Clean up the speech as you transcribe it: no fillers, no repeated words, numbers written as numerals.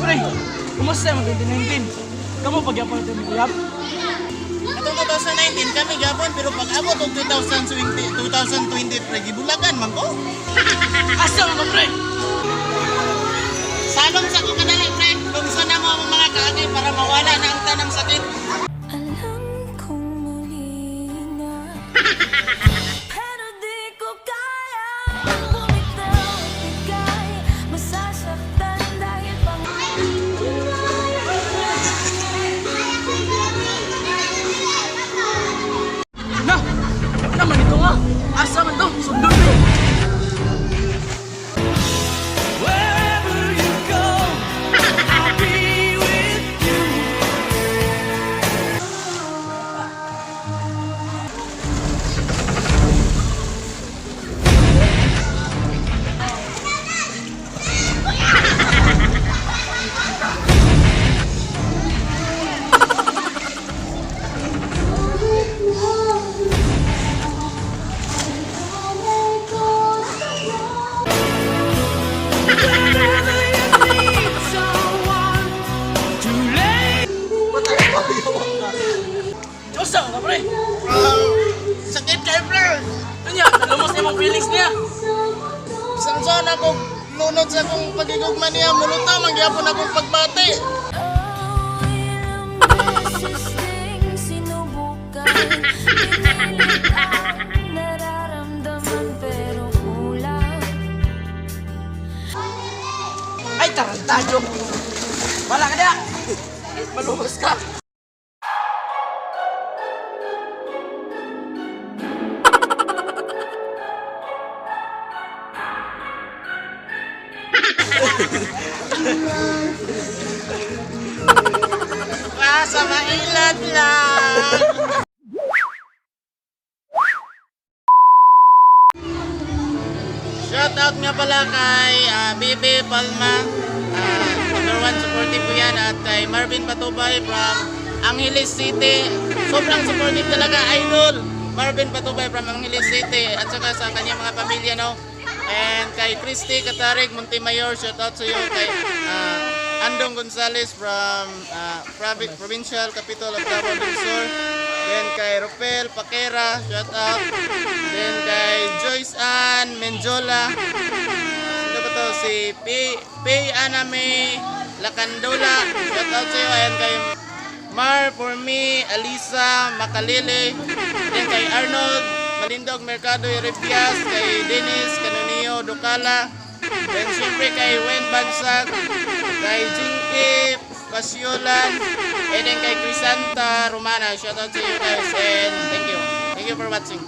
pre. Kumusta yung 2019? Kamu pagyapon natin mo uyab? Atong 2019 kami gapon pero pag abot og 2020 pre gibulagan man ko. Asa mo pre? Salong sa ko kadali pre. Lungson na mo ang mga kaagay para mawala na ang tanang sakit. Alam kong muli na pero di ko kaya bumitaw at bigay masasaktan dahil Na! Naman ito nga! Asa man to? Sundon mo! Asa ka pre? Sakit kay pre. Kanya, nalumos na yung feelings niya. Sanson ako lunod sa akong pagigugma niya muluta mangyapon akong pagbati. ilang beses ding sinubukan pinilit ang nararamdaman pero kulang. Ay, tarantado! Wala ka na! Malumos ka! Sa mailad lang. Shout out nga pala kay Bibi Palma. Number 1 supportive ko yan. At kay Marvin Patubay from Angeles City. Sobrang supportive talaga, idol. Marvin Patubay from Angeles City. At saka sa kanyang mga pamilya, no? And kay Christy Katarig Montemayor, shout out sa iyo. Kay Andong Gonzales from Provincial Capital of Davao del Sur. Then kay Rupel Paquera, shout out. Then kay Joyce Ann Menjola. Sino ba to? Si Pay Aname Lacandola, shout out sa iyo. And kay Mar for me, Alisa Makalele. Then kay Arnold Malindog Mercado Iribias, kay Dennis Canonio Docala. Then siyempre kay Wen Bagsag, kay Jinky Pasiolan, and then kay Crisanta Romana. Shout out to you guys and thank you. Thank you for watching.